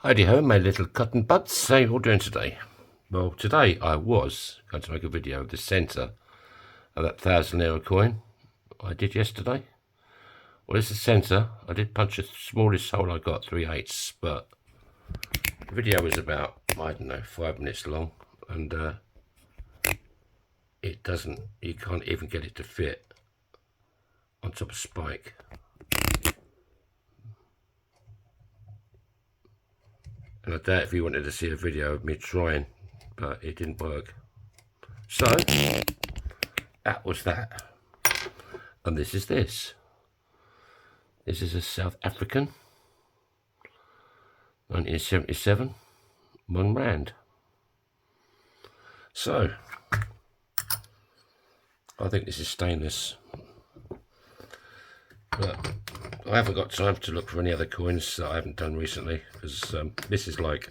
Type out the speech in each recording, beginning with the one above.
Heidi ho, my little cotton buds. How you all doing today? Well, today I was going to make a video of the centre of that €1,000 coin I did yesterday. Well, it's the centre. I did punch the smallest hole I got, 3/8, but the video was about, I don't know, 5 minutes long, and you can't even get it to fit on top of spike. And I doubt if you wanted to see a video of me trying, but it didn't work. So, that was that. And this is this. This is a South African, 1977, £1. So, I think this is stainless. But I haven't got time to look for any other coins that I haven't done recently, because this is like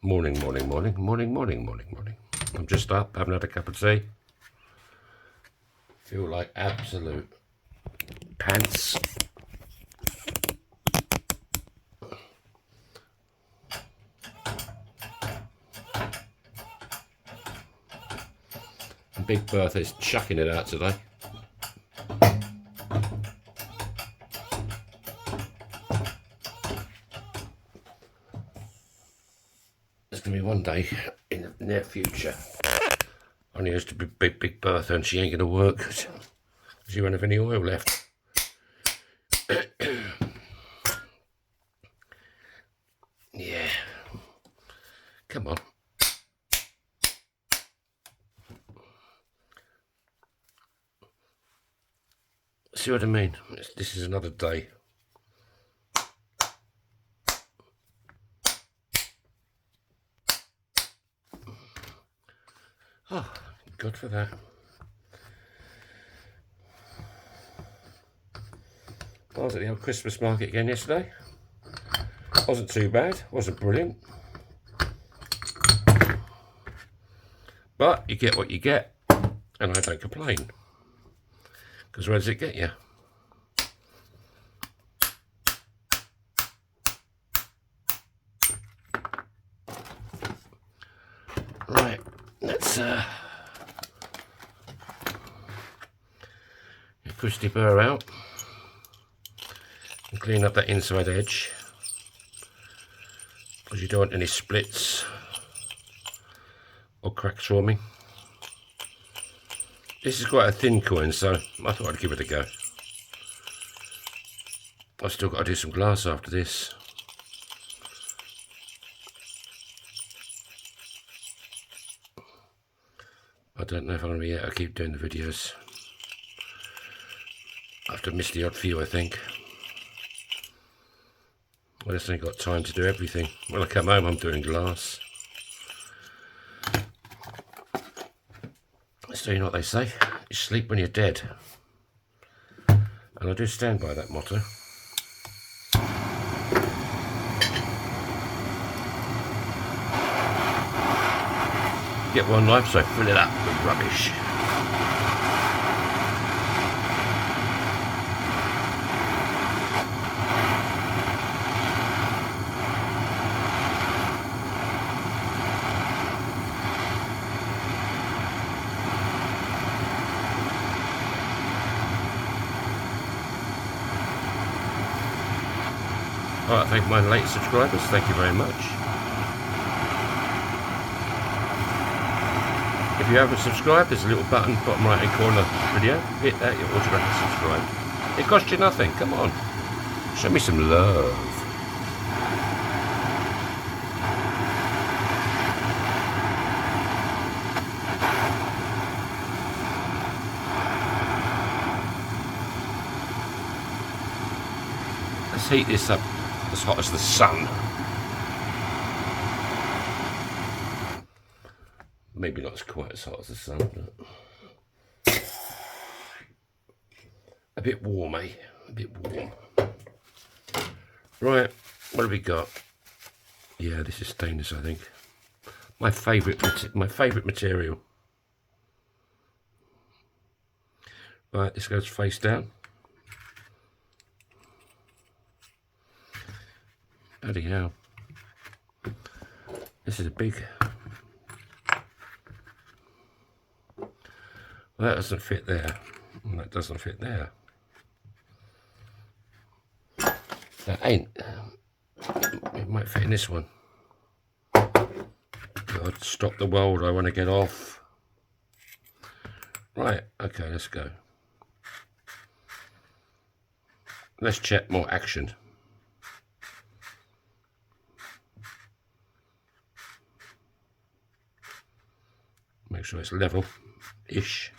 morning. I'm just up, haven't had a cup of tea. Feel like absolute pants. And Big Bertha's chucking it out today. There's going to be one day in the near future I used to be Big Bertha, and she ain't going to work because she won't have any oil left. Yeah. Come on. See what I mean? This is another day. Oh, good for that. I was at the old Christmas market again yesterday. Wasn't too bad, wasn't brilliant. But you get what you get, and I don't complain. Because where does it get you? Right, let's push the burr out and clean up that inside edge, because you don't want any splits or cracks forming. This is quite a thin coin, so I thought I'd give it a go. I've still got to do some glass after this. I don't know if I'm going to be able to keep doing the videos. I have to miss the odd few, I think. I just ain't got time to do everything. When I come home, I'm doing glass. So you know what they say, you sleep when you're dead. And I do stand by that motto. Get one life, so fill it up with rubbish. Alright, thank my late subscribers, thank you very much. If you haven't subscribed, there's a little button bottom right hand corner of the video. Hit that, you're automatically subscribed. It costs you nothing, come on. Show me some love. Let's heat this up as hot as the sun. Maybe not quite as hot as the sun, but a bit warm, eh? A bit warm. Right, what have we got? Yeah, this is stainless, I think. My favourite material. Right, this goes face down. Bloody hell. This is a big... Well, that doesn't fit there. And that doesn't fit there. That ain't... It might fit in this one. God, stop the weld, I want to get off. Right, okay, let's go. Let's check more action. Make sure it's level-ish.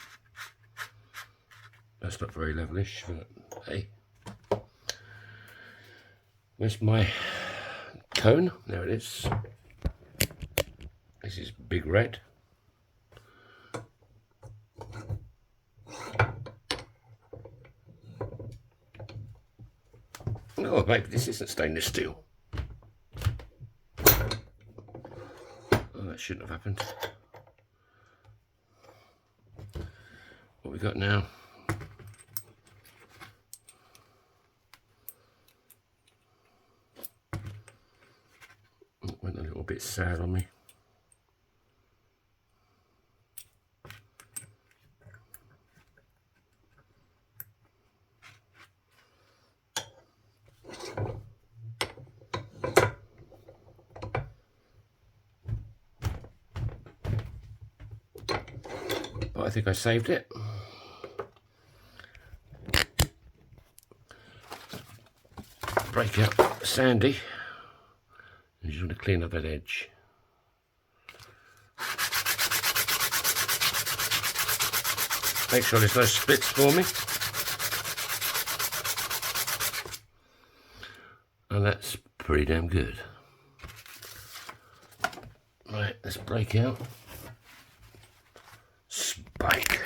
That's not very level-ish, but hey. Where's my cone? There it is. This is big red. Oh, maybe this isn't stainless steel. Oh, that shouldn't have happened. What we got now? It went a little bit sad on me. But I think I saved it. Break out sandy. You just want to clean up that edge. Make sure there's no splits for me. And that's pretty damn good. Right, let's break out. Spike.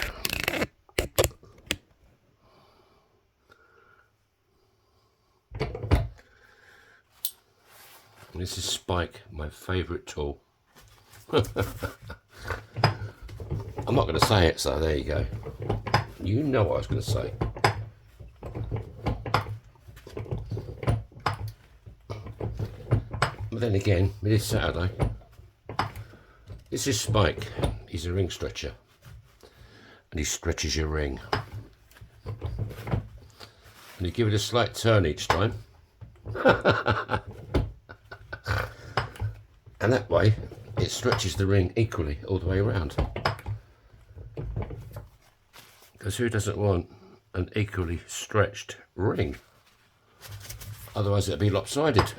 This is Spike, my favourite tool. I'm not going to say it, so there you go. You know what I was going to say. But then again, it is Saturday. This is Spike. He's a ring stretcher. And he stretches your ring. And you give it a slight turn each time. And that way, it stretches the ring equally all the way around. Because who doesn't want an equally stretched ring? Otherwise it'd be lopsided.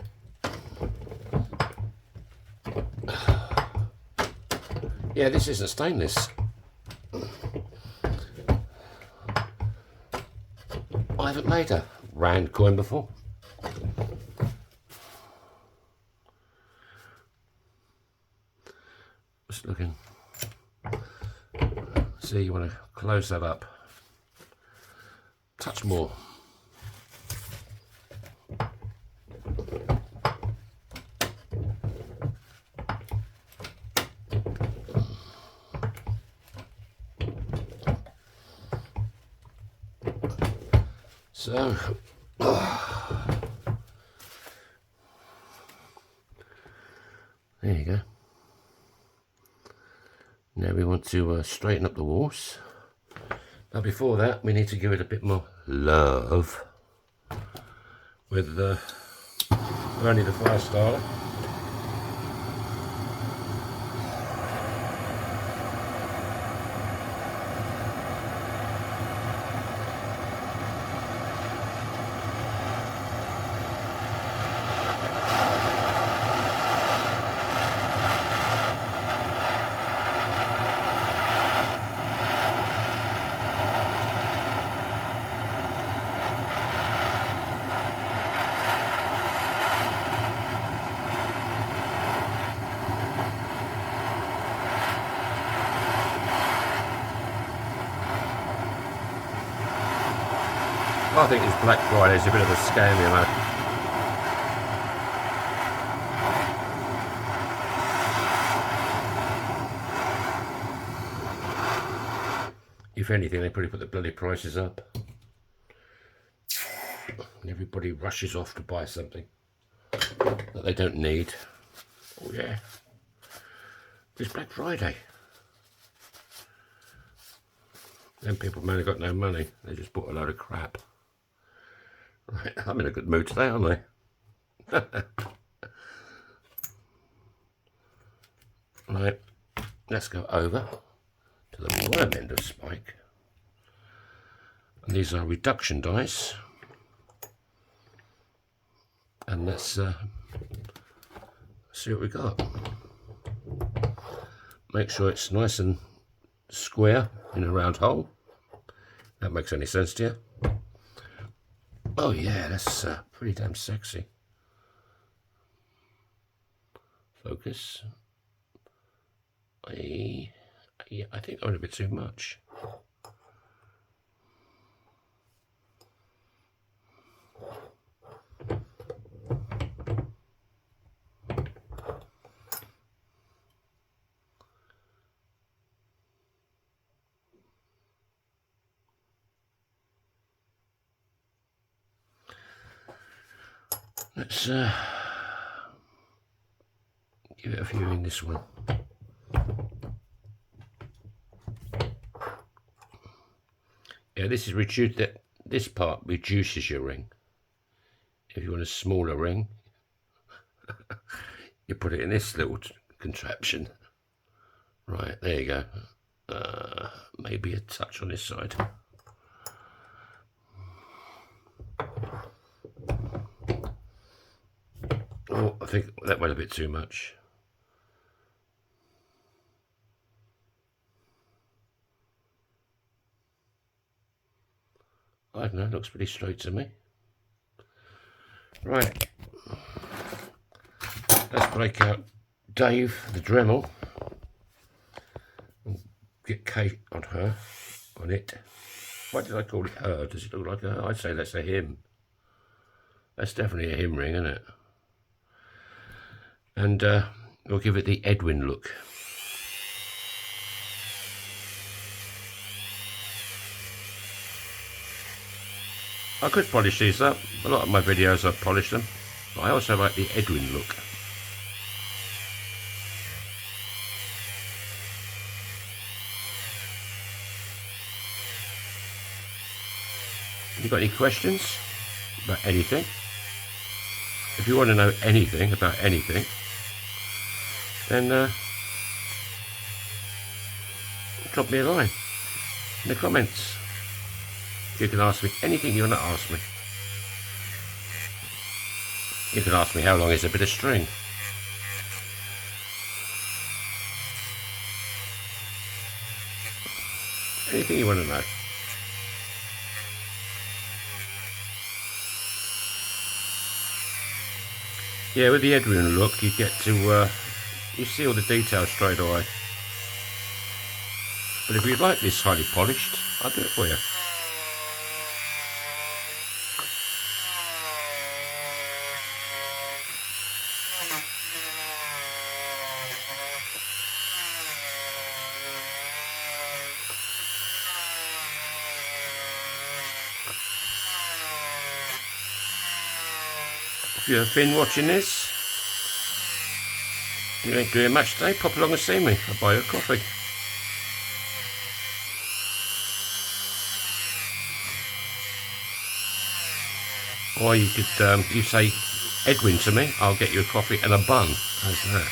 Yeah, this isn't stainless. I haven't made a round coin before. Just looking. See, you want to close that up. Touch more. So, there you go. Now we want to straighten up the walls. Now before that, we need to give it a bit more love with only the fire starter. I think this Black Friday is a bit of a scam, you know. If anything, they probably put the bloody prices up. And everybody rushes off to buy something. that they don't need. Oh yeah, it's Black Friday. Then people may have got no money. They just bought a load of crap. Right, I'm in a good mood today, aren't I? Right, let's go over to the worm end of spike. And these are reduction dies. And let's see what we got. Make sure it's nice and square in a round hole. That makes any sense to you? Oh yeah, that's pretty damn sexy. Focus. I think I went a bit too much. Let's give it a few in this one. Yeah, this is reduced. This part reduces your ring. If you want a smaller ring, you put it in this little contraption. Right, there you go. Maybe a touch on this side. Oh, I think that went a bit too much. I don't know, it looks pretty straight to me. Right, let's break out Dave the Dremel and get Kate on it. Why did I call it her? Does it look like her? I'd say that's a him. That's definitely a him ring, isn't it? And we'll give it the Edwin look. I could polish these up. A lot of my videos I've polished them. But I also like the Edwin look. You got any questions about anything? If you want to know anything about anything, then drop me a line in the comments. You can ask me anything you want to ask me. You can ask me how long is a bit of string. Anything you want to know. Yeah, with the Edwin look, you get to, you see all the details straight away. But if you'd like this highly polished, I'll do it for you. If you're Finn watching this, you ain't doing much today, pop along and see me. I'll buy you a coffee. Or you could, you say Edwin to me, I'll get you a coffee and a bun. How's that?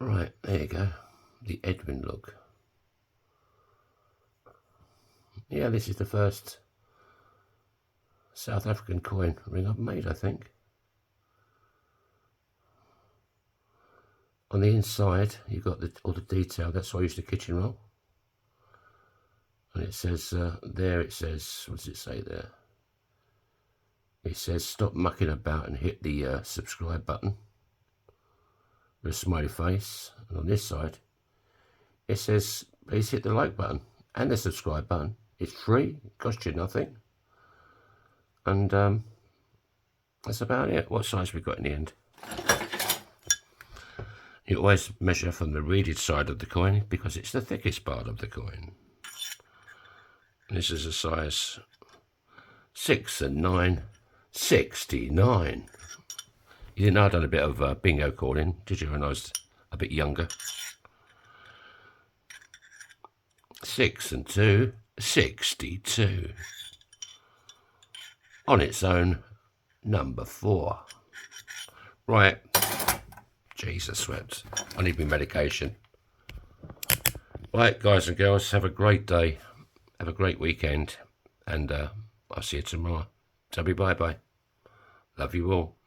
Right, there you go. The Edwin look. Yeah, this is the first South African coin ring I've made, I think. On the inside, you've got all the detail. That's why I use the kitchen roll. And it says, there it says, what does it say there? It says, stop mucking about and hit the subscribe button. with a smiley face. And on this side, it says, please hit the like button and the subscribe button. It's free, it costs you nothing. And that's about it. What size we got in the end? You always measure from the reeded side of the coin because it's the thickest part of the coin. This is a size 6 and 9, 69. You didn't know I'd done a bit of bingo calling, did you, when I was a bit younger? 6 and 2, 62. On its own, number 4. Right. Jesus sweats. I need my medication. Right, guys and girls, have a great day. Have a great weekend. And I'll see you tomorrow. So bye-bye. Love you all.